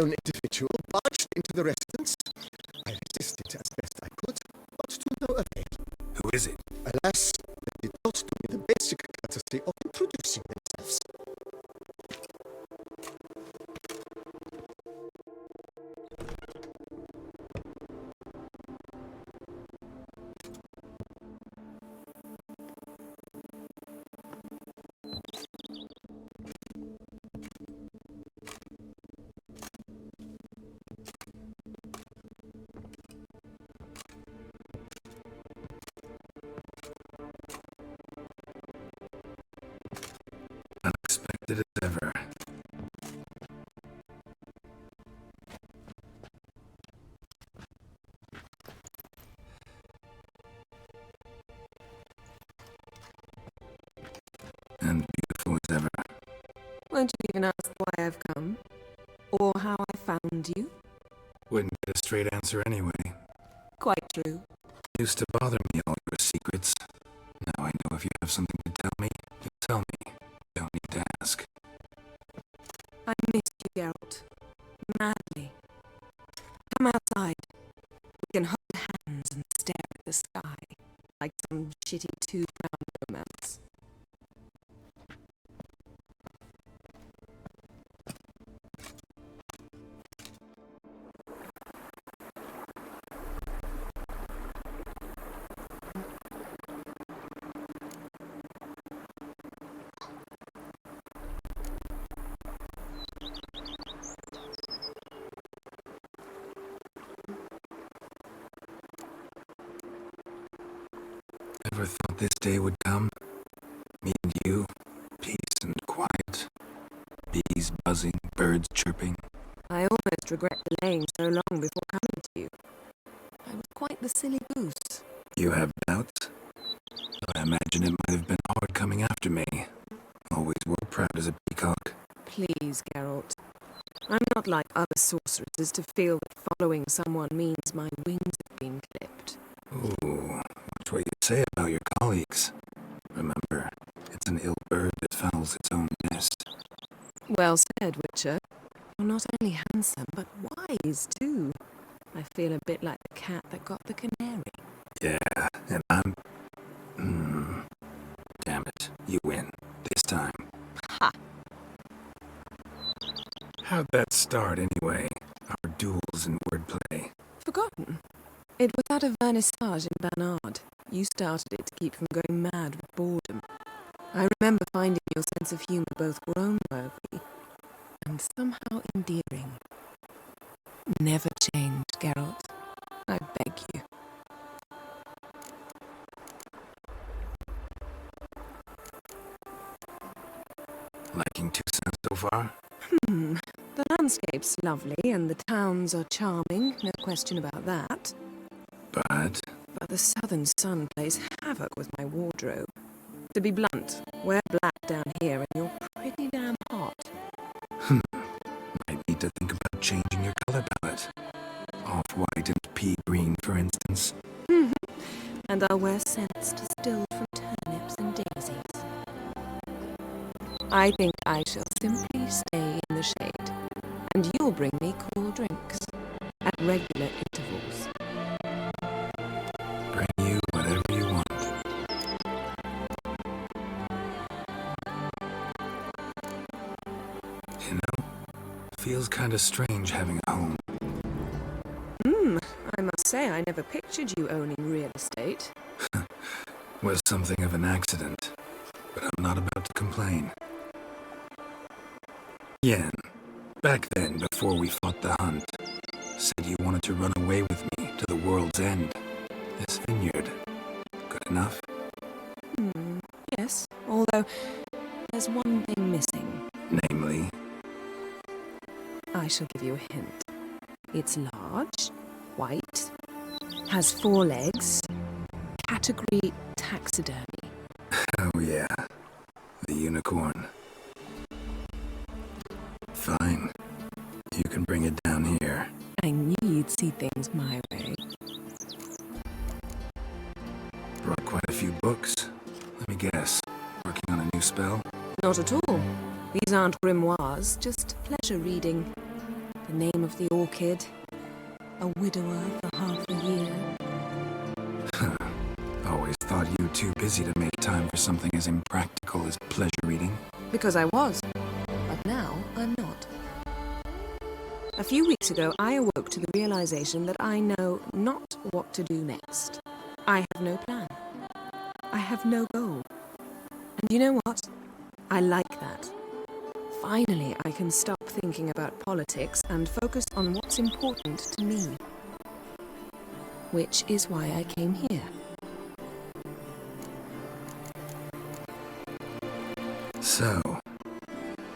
unknown individual barged into the residence. I resisted as best I could, but to no avail. Who is it? Alas, they did not do me the basic courtesy of introducing themselves. Unexpected as ever. And beautiful as ever. Won't you even ask why I've come? Or how I found you? Wouldn't get a straight answer anyway. Quite true. Used to bother me, all your secrets. Now I know if you have something to tell me, you'll tell me. Don't need to ask. I missed you, Geralt. Madly. Come outside. We can hold hands and stare at the sky, like some shitty two-round romance. Ever thought this day would come? Me and you, peace and quiet. Bees buzzing, birds chirping. I almost regret delaying so long before coming to you. I was quite the silly goose. You have doubts? I imagine it might have been hard coming after me. Always were proud as a peacock. Please, Geralt. I'm not like other sorceresses to feel that following someone means my wings have been clipped. Ooh, watch what you say about your colleagues. Remember, it's an ill bird that fouls its own nest. Well said, Witcher. You're not only handsome, but wise, too. I feel a bit like the cat that got the canary. Yeah, and I'm... Damn it, you win. This time. Ha! How'd that start, anyway? Our duels and wordplay. Forgotten. It was at a vernissage in Bernard. You started it to keep from going mad with boredom. I remember finding your sense of humour both grown-worthy and somehow endearing. Never change, Geralt. I beg you. Liking Toussaint so far? The landscape's lovely and the towns are charming, no question about that. But... But the southern sun plays havoc with my wardrobe. To be blunt, wear black down here and you're pretty damn hot. Might need to think about changing your color palette. Off-white and pea green, for instance. And I'll wear scents distilled from turnips and daisies. I think I shall simply stay in the shade, and you'll bring me cool drinks at regular intervals. Bring you whatever you want. You know, feels kinda strange having a home. I must say I never pictured you owning real estate. Was something of an accident, but I'm not about to complain. Yen, back then, before we fought the hunt, said you wanted to run away with me to the world's end. This vineyard. Good enough? Yes, although there's one thing missing. Namely, I shall give you a hint. It's large, white, has 4 legs, category taxidermy. oh yeah, the unicorn. Fine. You can bring it down here. I knew you'd see things my way. Brought quite a few books. Let me guess. Working on a new spell? Not at all. These aren't grimoires, just pleasure reading. The name of the orchid. A widower for half a year. Always thought you too busy to make time for something as impractical as pleasure reading. Because I was. But now I'm not. A few weeks ago, I awoke to the realization that I know not what to do next. I have no plan. I have no goal. And you know what? I like that. Finally, I can stop thinking about politics and focus on what's important to me. Which is why I came here. So,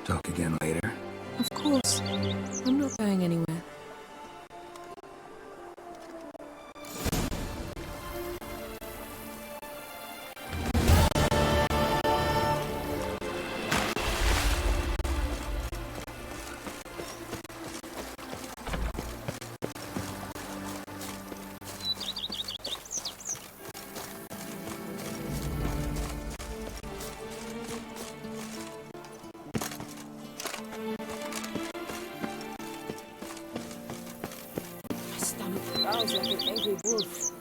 talk again later. Of course. I'm not going anywhere. Growls like an angry wolf.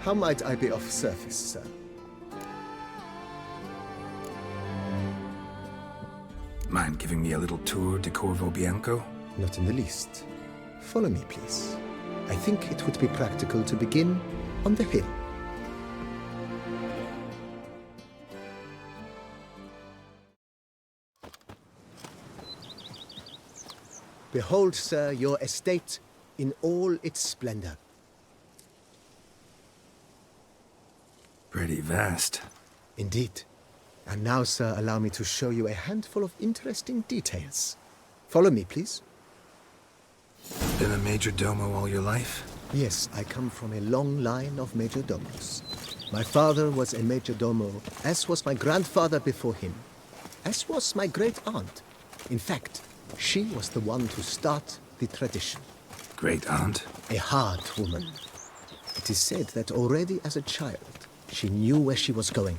How might I be of service, sir? Mind giving me a little tour de Corvo Bianco? Not in the least. Follow me, please. I think it would be practical to begin on the hill. Behold, sir, your estate in all its splendor. Pretty vast. Indeed. And now, sir, allow me to show you a handful of interesting details. Follow me, please. Been a major domo all your life? Yes, I come from a long line of major domos. My father was a major domo, as was my grandfather before him, as was my great-aunt. In fact, she was the one to start the tradition. Great-aunt? A hard woman. It is said that already as a child, she knew where she was going,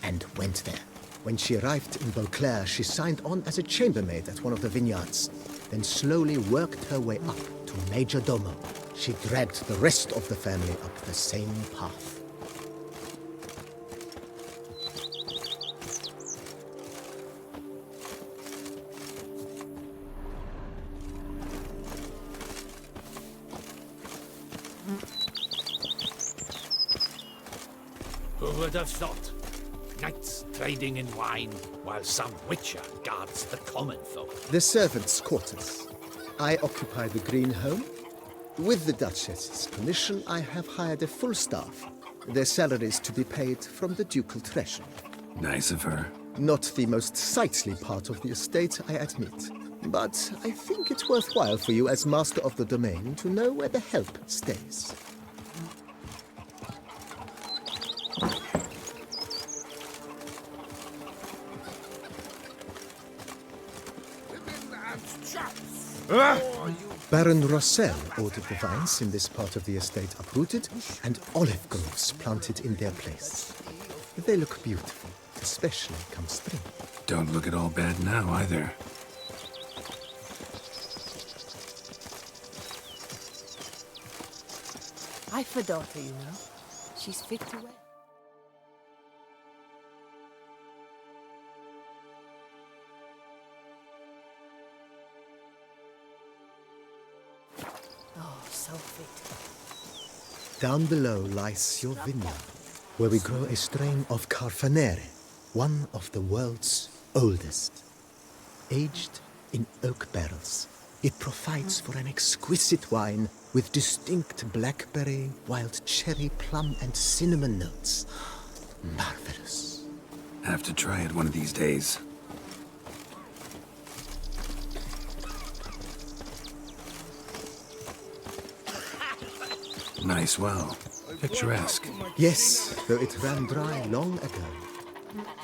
and went there. When she arrived in Beauclair, she signed on as a chambermaid at one of the vineyards, then slowly worked her way up to major domo. she dragged the rest of the family up the same path. Who would have thought? Knights trading in wine, while some witcher guards the common folk. The servants' quarters. I occupy the green home. With the Duchess's permission, I have hired a full staff. Their salaries to be paid from the ducal treasury. Nice of her. Not the most sightly part of the estate, I admit. But I think it's worthwhile for you as master of the domain to know where the help stays. Baron Rossel ordered the vines in this part of the estate uprooted and olive groves planted in their place. They look beautiful, especially come spring. Don't look at all bad now, either. I've a daughter, you know. She's fit to wed. Oh, so fit. Down below lies your vineyard, where we grow a strain of Carfanere, one of the world's oldest. Aged in oak barrels, it provides for an exquisite wine with distinct blackberry, wild cherry, plum, and cinnamon notes. Marvelous. Have to try it one of these days. Nice well. Picturesque. Yes, though it ran dry long ago.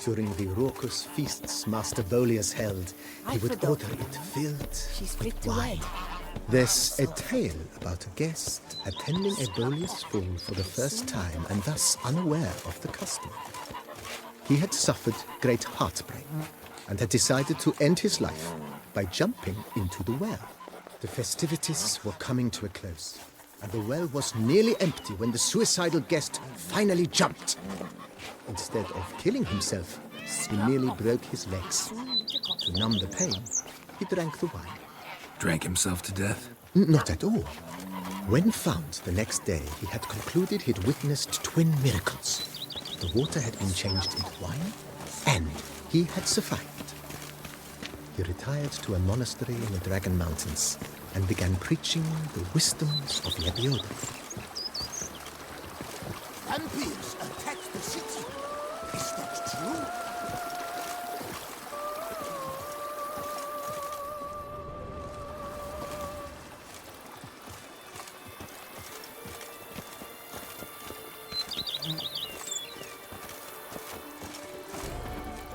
During the raucous feasts Master Volius held, he would order it filled She's with fit to wine. wed. There's a tale about a guest attending a Bolius full for the first time and thus unaware of the custom. He had suffered great heartbreak and had decided to end his life by jumping into the well. The festivities were coming to a close, and the well was nearly empty when the suicidal guest finally jumped. Instead of killing himself, he merely broke his legs. To numb the pain, he drank the wine. Drank himself to death? Not at all. When found the next day, he had concluded he'd witnessed twin miracles. The water had been changed into wine, and he had survived. He retired to a monastery in the Dragon Mountains and began preaching the wisdoms of Lebioda. Vampires attacked the city. Is that true?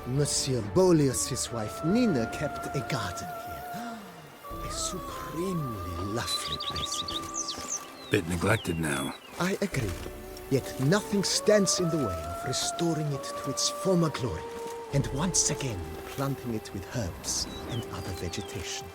Monsieur Bolius' wife Nina kept a garden here. A supremely lovely place it is. Bit neglected now. I agree. Yet nothing stands in the way of restoring it to its former glory, and once again planting it with herbs and other vegetation.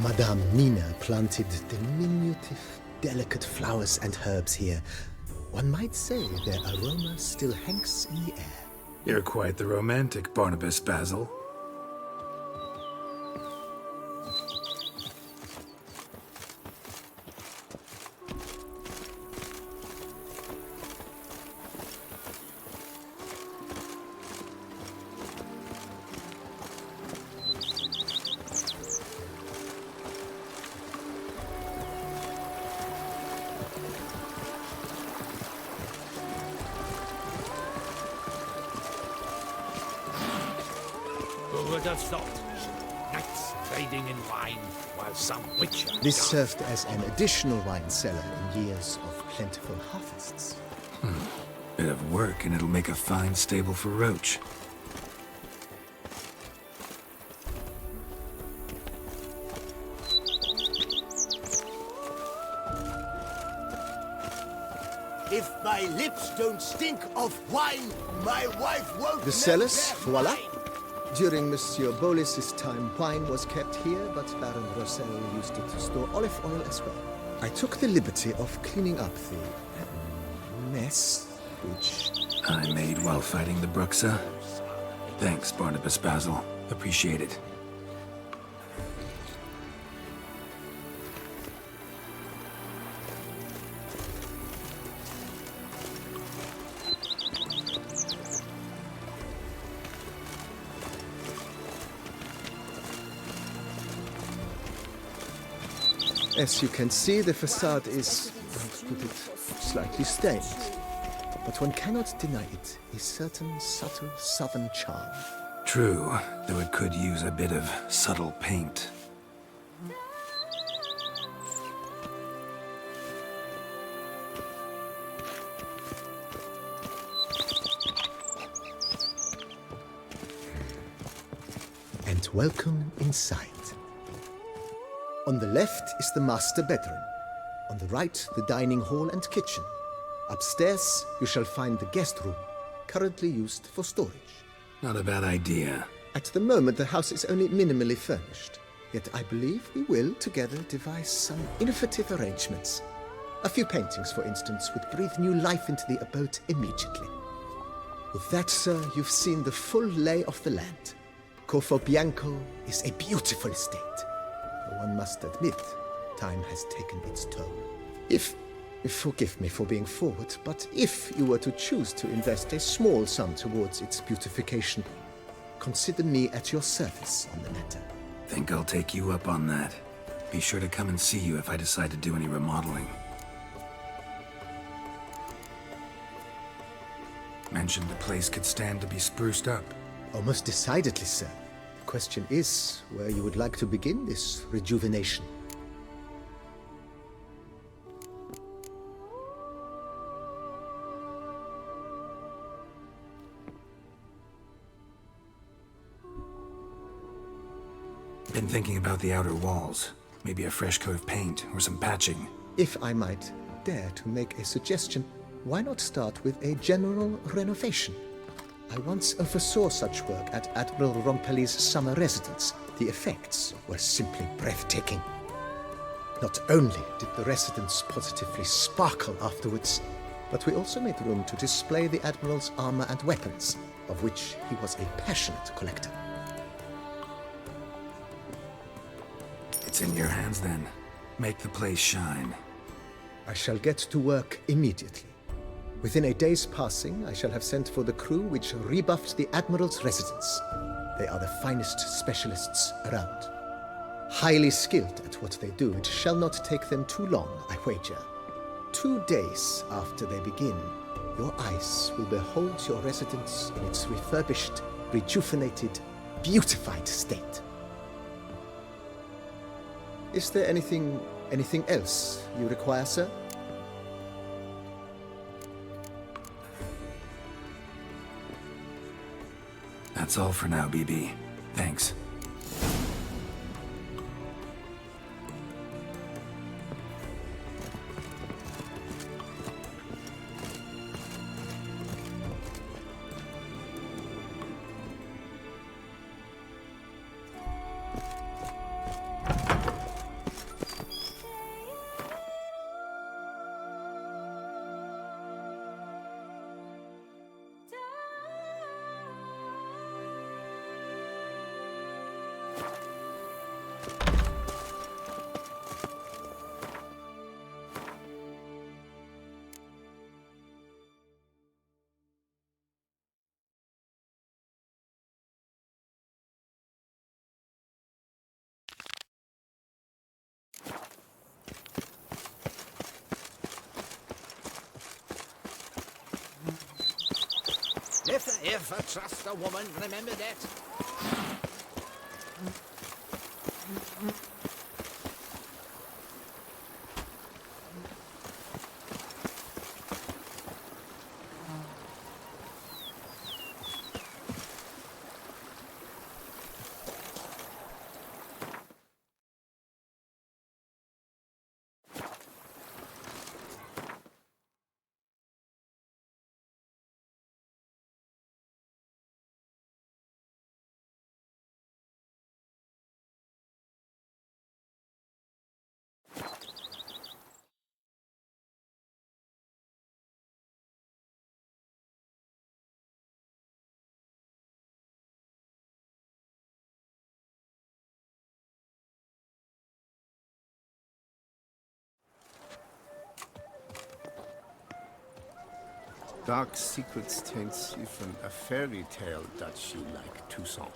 Madame Nina planted diminutive, delicate flowers and herbs here. One might say their aroma still hangs in the air. You're quite the romantic, Barnabas Basil. Who would have thought? Knights trading in wine, while some witcher This guards served as an additional wine cellar in years of plentiful harvests. Bit of work and it'll make a fine stable for Roach. my lips don't stink of wine, my wife won't The know cellars, their voila. mind. During Monsieur Bolis's time, wine was kept here, but Baron Rossel used it to store olive oil as well. I took the liberty of cleaning up the mess, which... I made while fighting the Bruxa. Thanks, Barnabas Basil. Appreciate it. As you can see, the facade is, let's put it, slightly stained. But one cannot deny it, a certain subtle southern charm. True, though it could use a bit of subtle paint. And welcome inside. On the left is the master bedroom. On the right, the dining hall and kitchen. Upstairs, you shall find the guest room, currently used for storage. Not a bad idea. At the moment, the house is only minimally furnished. Yet I believe we will together devise some innovative arrangements. A few paintings, for instance, would breathe new life into the abode immediately. With that, sir, you've seen the full lay of the land. Corvo Bianco is a beautiful estate. Though one must admit, time has taken its toll. If forgive me for being forward, but if you were to choose to invest a small sum towards its beautification, consider me at your service on the matter. Think I'll take you up on that. Be sure to come and see you if I decide to do any remodeling. Mentioned the place could stand to be spruced up. Almost decidedly, sir. The question is where you would like to begin this rejuvenation. Been thinking about the outer walls. Maybe a fresh coat of paint or some patching. If I might dare to make a suggestion, why not start with a general renovation? I once oversaw such work at Admiral Rompelli's summer residence. The effects were simply breathtaking. Not only did the residence positively sparkle afterwards, but we also made room to display the Admiral's armor and weapons, of which he was a passionate collector. It's in your hands then. Make the place shine. I shall get to work immediately. Within a day's passing, I shall have sent for the crew which rebuffed the Admiral's residence. They are the finest specialists around. Highly skilled at what they do, it shall not take them too long, I wager. 2 days after they begin, your eyes will behold your residence in its refurbished, rejuvenated, beautified state. Is there anything else you require, sir? That's all for now, BB. Thanks. If ever trust a woman, remember that. Dark secrets taints even a fairy tale that she like Toussaint.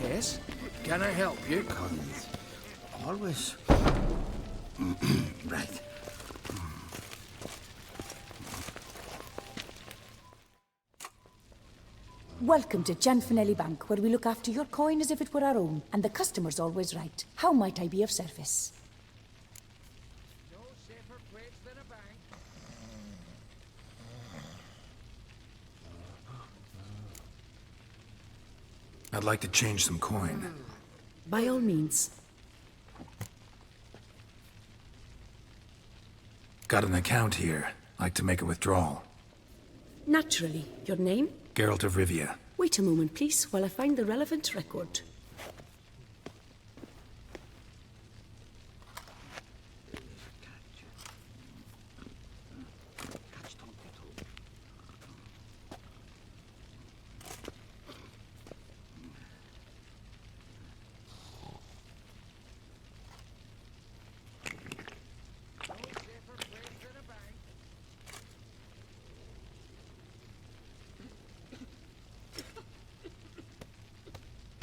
Yes? Can I help you? Collins. Always. Right. Welcome to Gianfinelli Bank, where we look after your coin as if it were our own, and the customer's always right. How might I be of service? No safer place than a bank. I'd like to change some coin. By all means. Got an account here. Like to make a withdrawal. Naturally. Your name? Geralt of Rivia. Wait a moment, please, while I find the relevant record.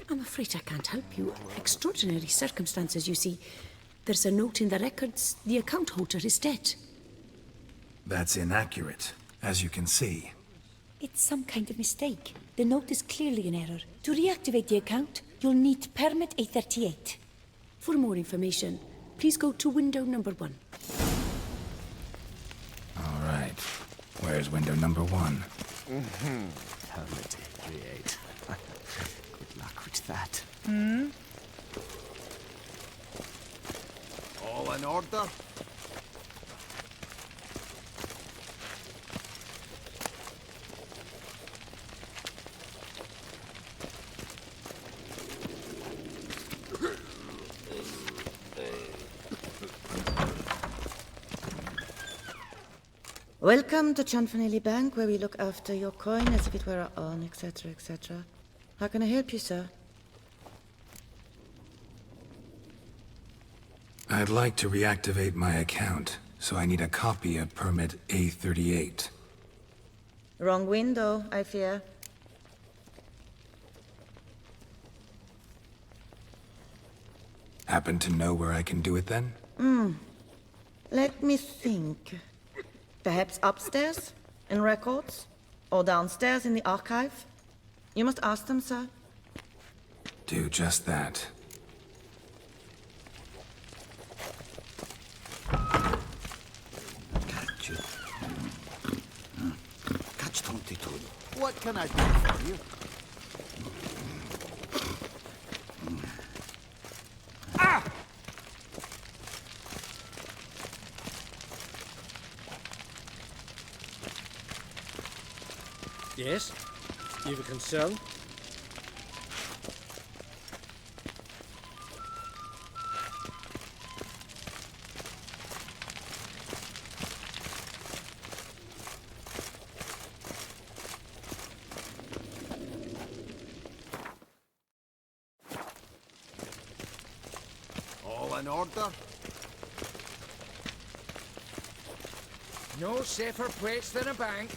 I'm afraid I can't help you. Extraordinary circumstances, you see. There's a note in the records. The account holder is dead. That's inaccurate, as you can see. It's some kind of mistake. The note is clearly an error. To reactivate the account, you'll need Permit A38. For more information, please go to window number 1. All right. Where's window number 1? Permit A38. Good luck with that. All in order? Welcome to Gianfinelli Bank, where we look after your coin as if it were our own, etc., etc. How can I help you, sir? I'd like to reactivate my account, so I need a copy of Permit A38. Wrong window, I fear. Happen to know where I can do it then? Let me think. Perhaps upstairs, in records? Or downstairs in the archive? You must ask them, sir. Do just that. Catch it. Catch 22. What can I do for you? Yes? You've a concern? All in order? No safer place than a bank.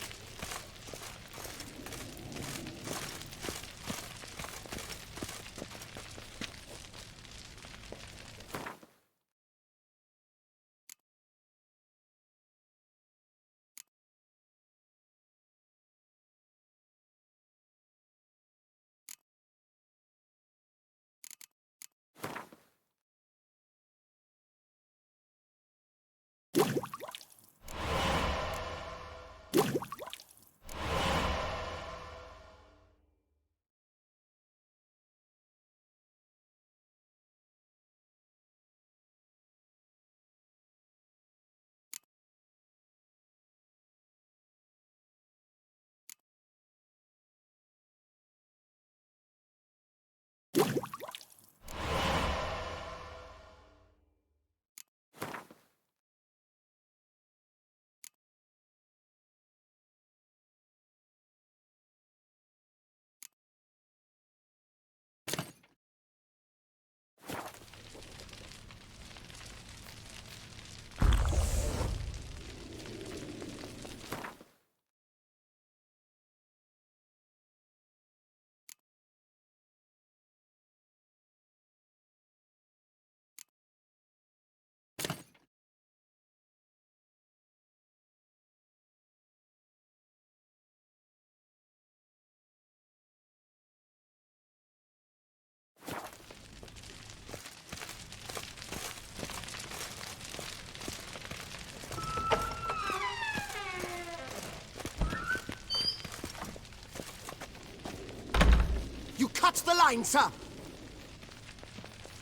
You cut the line, sir!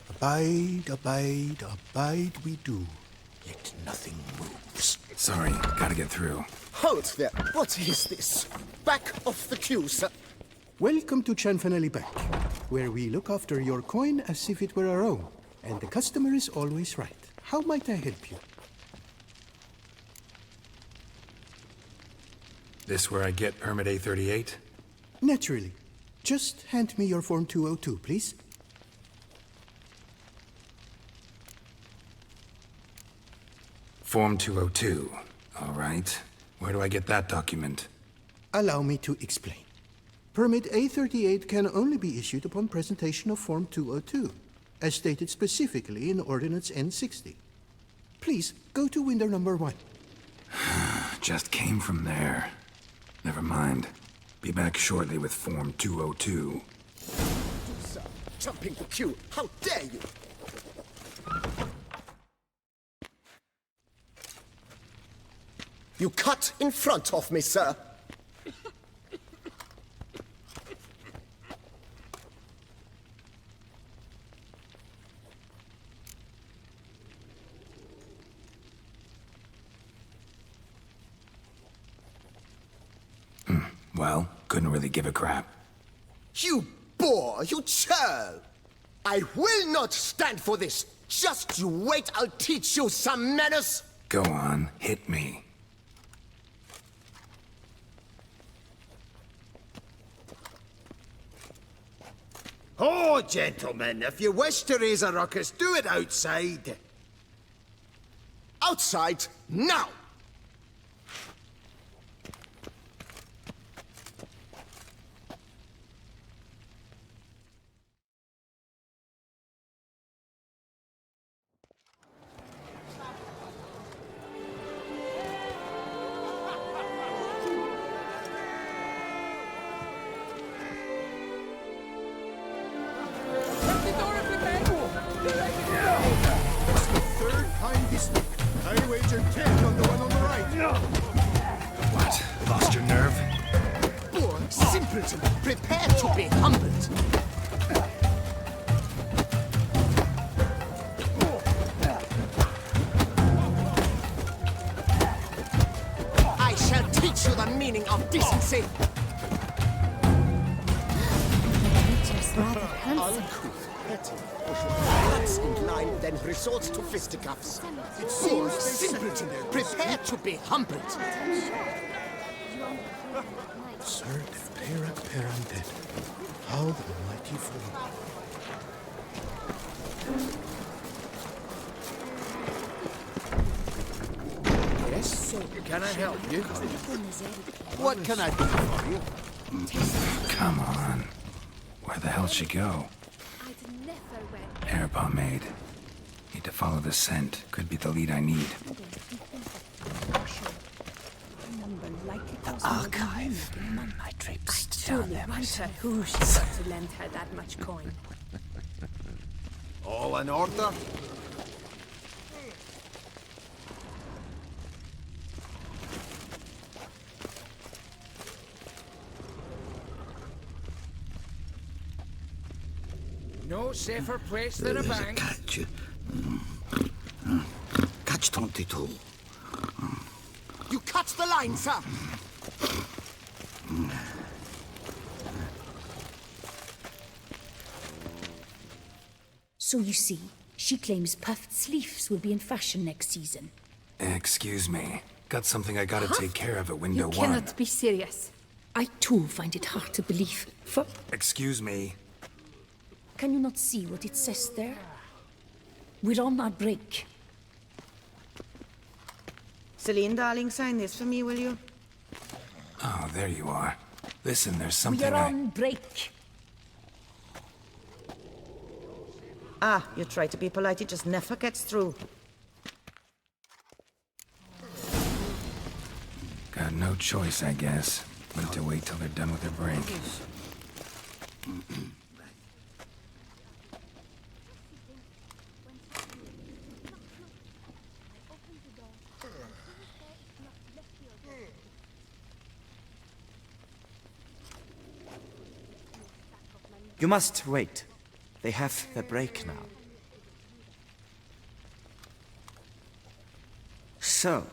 Abide, abide, abide we do, yet nothing moves. Sorry, gotta get through. Hold there. What is this? Back off the queue, sir. Welcome to Chanfanelli Bank, where we look after your coin as if it were our own, and the customer is always right. How might I help you? This where I get permit A38? Naturally. Just hand me your Form 202, please. Form 202. All right. Where do I get that document? Allow me to explain. Permit A38 can only be issued upon presentation of Form 202, as stated specifically in Ordinance N60. Please, go to window number 1. Just came from there. Never mind. Be back shortly with Form 202. Sir, jumping the queue. How dare you? You cut in front of me, sir. Well, couldn't really give a crap. You boor, you churl! I will not stand for this. Just you wait, I'll teach you some manners. Go on, hit me. Oh, gentlemen, if you wish to raise a ruckus, do it outside. Outside, now! Third time this week. I wager 10 on the one on the right. What? Lost your nerve? Boor, simpleton, prepare to be humbled. I shall teach you the meaning of decency. Just rather handsome. Uncouth, petty, cuts in line, then resorts to fisticuffs. It seems simpleton, prepare to be humbled. Sir, the Perak Perandet. How the mighty fall. Can I help you? What can I do for you? Come on. Where the hell she go? Air pomade. Need to follow the scent. Could be the lead I need. The archive. I traipsed down there myself. Who she got to lend her that much coin? All in order? No safer place than a bank. Catch. Catch 22. You catch the line, sir! So you see, she claims puffed sleeves will be in fashion next season. Excuse me. Got something I gotta take care of at window You one. cannot be serious. I too find it hard to believe. For Excuse me. can you not see what it says there? We're on our break. Celine, darling, sign this for me, will you? Oh, there you are. Listen, there's We something are on break. Ah, you try to be polite, it just never gets through. Got no choice, I guess. Need to wait till they're done with their break. You must wait. They have their break now. So,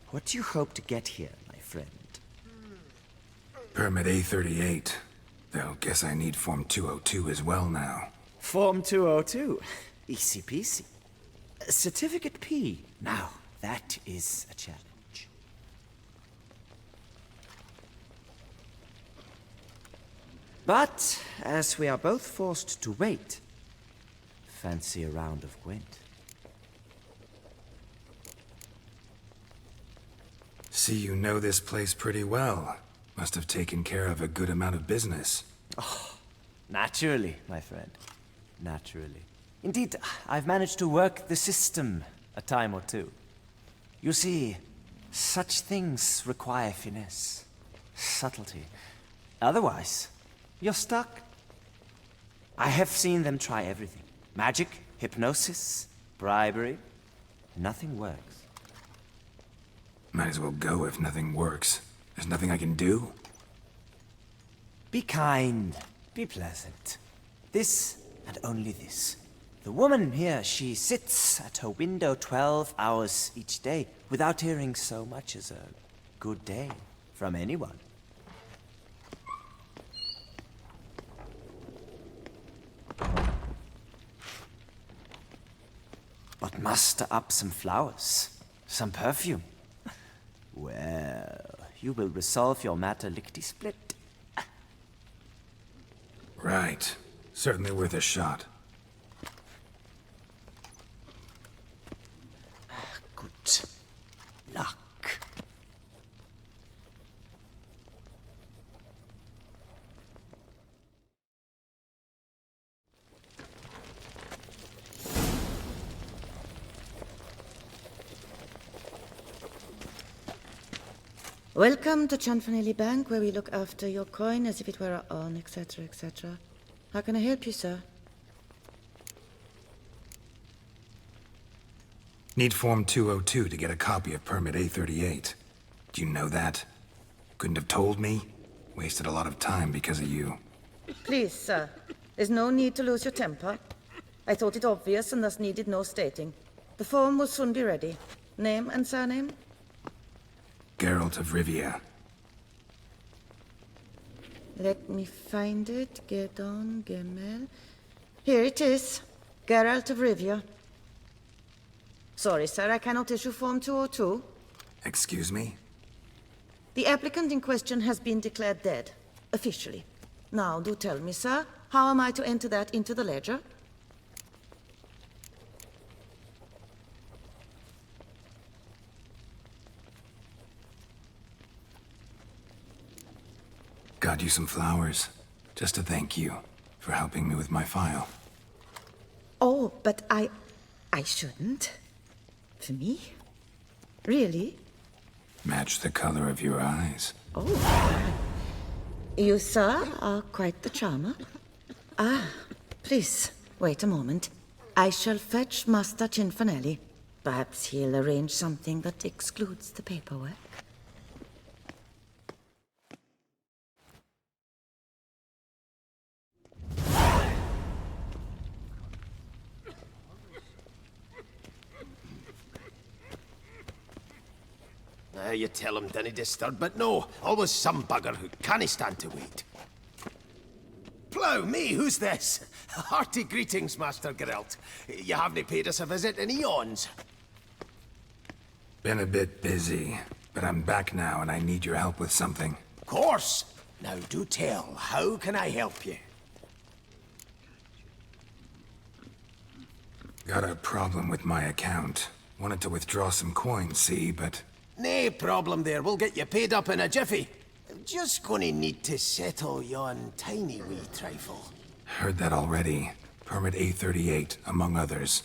what do you hope to get here, my friend? Permit A38. Though, guess I need Form 202 as well now. Form 202. Easy peasy. Certificate P. Now, that is a challenge. But, as we are both forced to wait, fancy a round of Gwent. See, you know this place pretty well. Must have taken care of a good amount of business. Naturally, my friend. Naturally. Indeed, I've managed to work the system a time or two. You see, such things require finesse, subtlety. Otherwise, you're stuck. I have seen them try everything. Magic, hypnosis, bribery. Nothing works. Might as well go if nothing works. There's nothing I can do. Be kind. Be pleasant. This and only this. The woman here, she sits at her window 12 hours each day without hearing so much as a good day from anyone. But muster up some flowers, some perfume. Well, you will resolve your matter lickety-split. Right. Certainly worth a shot. Good luck. Welcome to Chanfanelli Bank, where we look after your coin as if it were our own, etc., etc. How can I help you, sir? Need Form 202 to get a copy of Permit A38. Do you know that? Couldn't have told me? Wasted a lot of time because of you. Please, sir. There's no need to lose your temper. I thought it obvious and thus needed no stating. The form will soon be ready. Name and surname? Geralt of Rivia. Let me find it. Gedon Gemel. Here it is. Geralt of Rivia. Sorry, sir, I cannot issue Form 202. Excuse me? The applicant in question has been declared dead, officially. Now, do tell me, sir, how am I to enter that into the ledger? Got you some flowers, just to thank you for helping me with my file. Oh, but I shouldn't. For me? Really? Match the color of your eyes. Oh. You, sir, are quite the charmer. Ah, please, wait a moment. I shall fetch Master Cinfanelli. Perhaps he'll arrange something that excludes the paperwork. You tell him dinna disturb, but no, always some bugger who can't stand to wait. Plough me, who's this? Hearty greetings, Master Geralt. You haven't paid us a visit in eons. Been a bit busy, but I'm back now and I need your help with something. Of course. Now do tell, how can I help you? Got a problem with my account. Wanted to withdraw some coins, see, but... Nae problem there, we'll get you paid up in a jiffy. Just gonna need to settle yon tiny wee trifle. Heard that already. Permit A38, among others.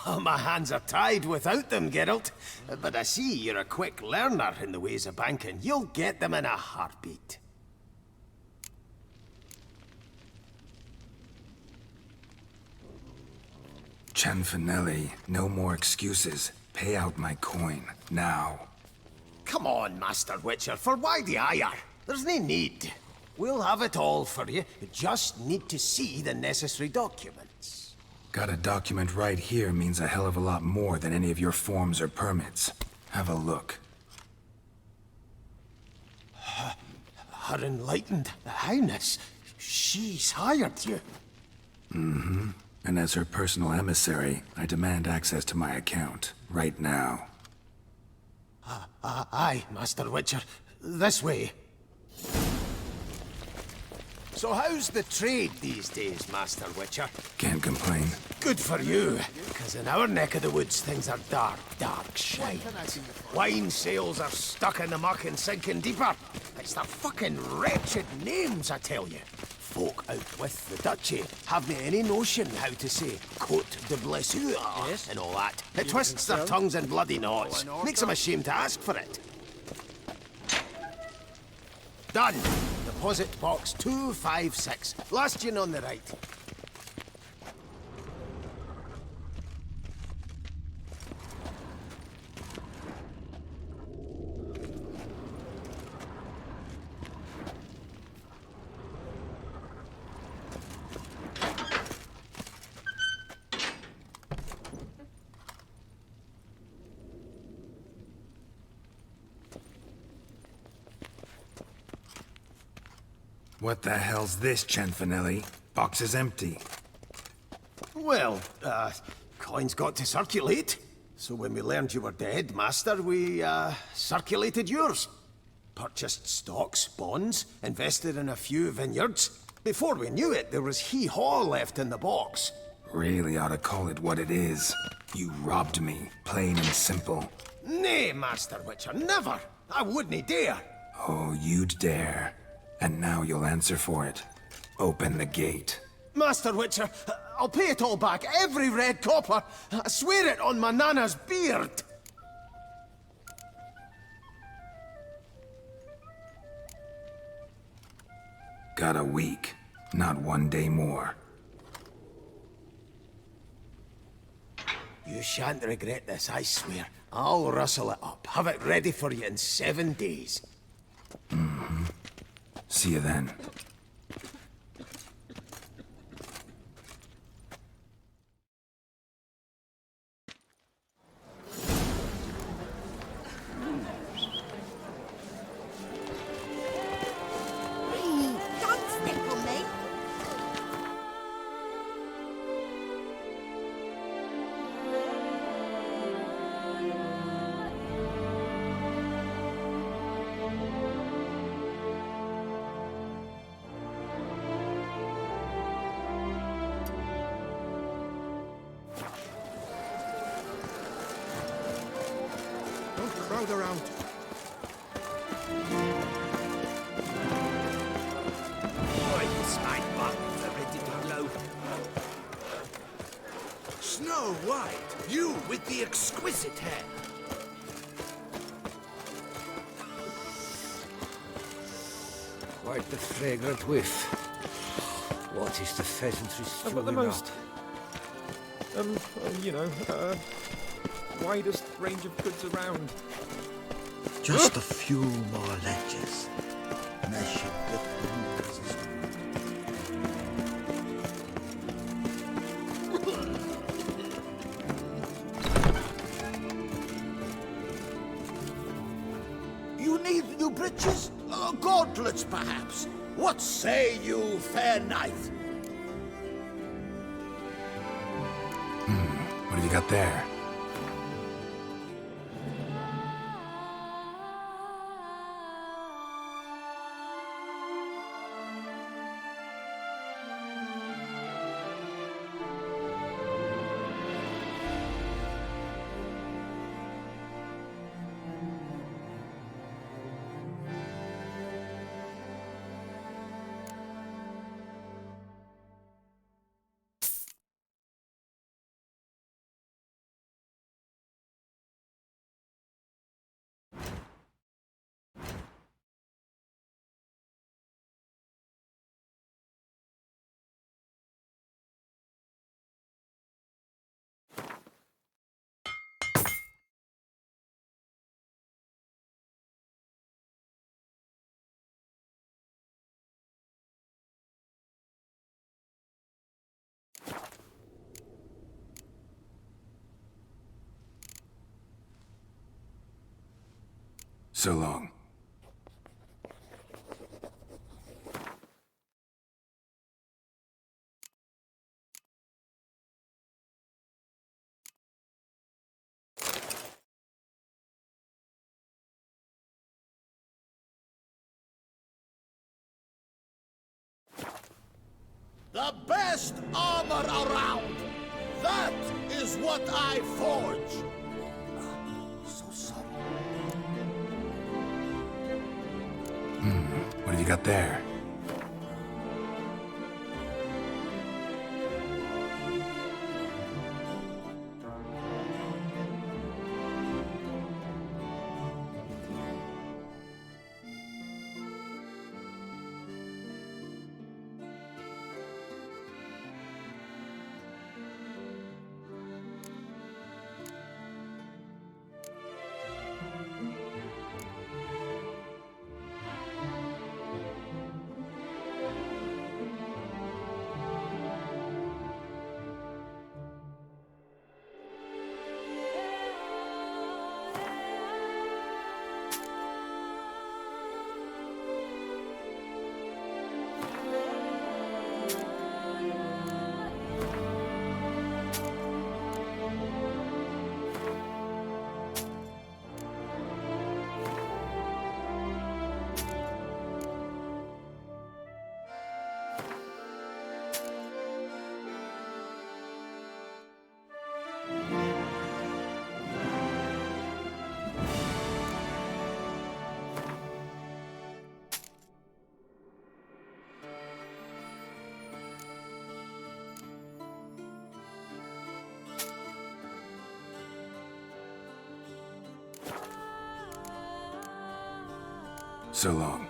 Oh, my hands are tied without them, Geralt. But I see you're a quick learner in the ways of banking. You'll get them in a heartbeat. Cinfanelli, no more excuses. Pay out my coin, now. Come on, Master Witcher, for why the ire? There's no need. We'll have it all for you. You just need to see the necessary documents. Got a document right here means a hell of a lot more than any of your forms or permits. Have a look. Her Enlightened Highness, she's hired you. Mm-hmm. And as her personal emissary, I demand access to my account, right now. Aye, Master Witcher. This way. So how's the trade these days, Master Witcher? Can't complain. Good for you, because in our neck of the woods things are dark, dark shite. Wine sales are stuck in the muck and sinking deeper. It's the fucking wretched names, I tell you. Folk out with the duchy haven't any notion how to say Côte de Blessure and all that. It twists their tongues in bloody knots. Makes them ashamed to ask for it. Done. Deposit box 256. Last yin on the right. What the hell's this, Cinfanelli? Box is empty. Well, coins got to circulate. So when we learned you were dead, Master, we, circulated yours. Purchased stocks, bonds, invested in a few vineyards. Before we knew it, there was hee-haw left in the box. Really ought to call it what it is. You robbed me, plain and simple. Nay, Master Witcher, never! I wouldn't dare! Oh, you'd dare. And now you'll answer for it. Open the gate. Master Witcher, I'll pay it all back, every red copper. I swear it on my nana's beard. Got a week, not 1 day more. You shan't regret this, I swear. I'll rustle it up, have it ready for you in 7 days. Mm-hmm. See you then. Don't crowd around. Snow White, you with the exquisite hair. Quite the fragrant whiff. What is the pheasantry I've got the stewing most, widest range of goods around. Just a few more ledges. And I should get the You need new breeches? Gauntlets, perhaps? What say you, fair knight? What have you got there? So long. The best armor around! That is what I forge! So sorry. What have you got there? So long.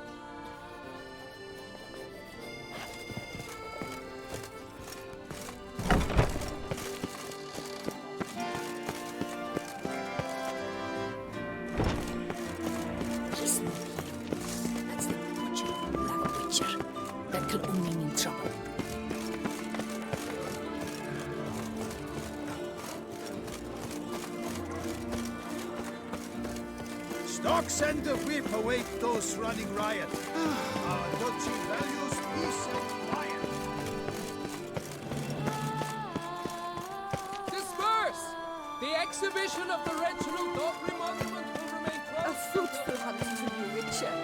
He's not here. That's the butcher of the Black Witcher. That could only mean trouble. Stocks and the whip await those running riot. Our duchy values peace and quiet. Disperse! The exhibition of the Reginald Daubry monument will remain closed. A fruitful hunt for you, Witcher.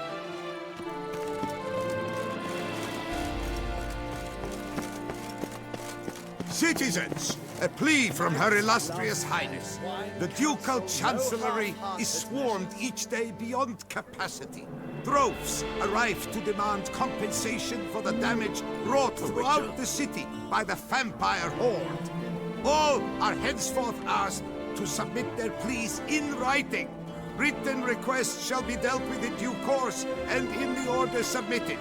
Citizens, a plea from Her Illustrious Highness. The Ducal Chancellery is swarmed each day beyond capacity. Droves arrive to demand compensation for the damage wrought throughout the city by the vampire horde. All are henceforth asked to submit their pleas in writing. Written requests shall be dealt with in due course and in the order submitted.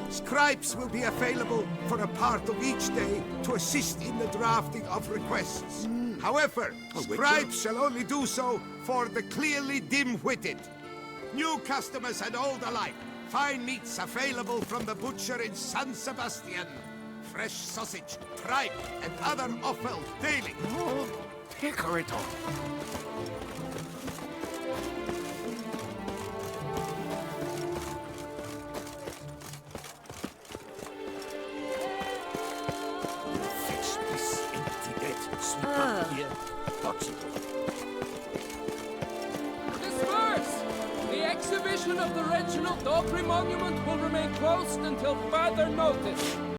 Scribes will be available for a part of each day to assist in the drafting of requests. However, scribes shall only do so for the clearly dim-witted. New customers and old alike. Fine meats available from the butcher in San Sebastian. Fresh sausage, tripe, and other offal daily. Oh, Hickoryton. Fetch this empty dead. Sweep up here. Possible. Disperse! The exhibition of the Reginald Daubry monument will remain closed until further notice.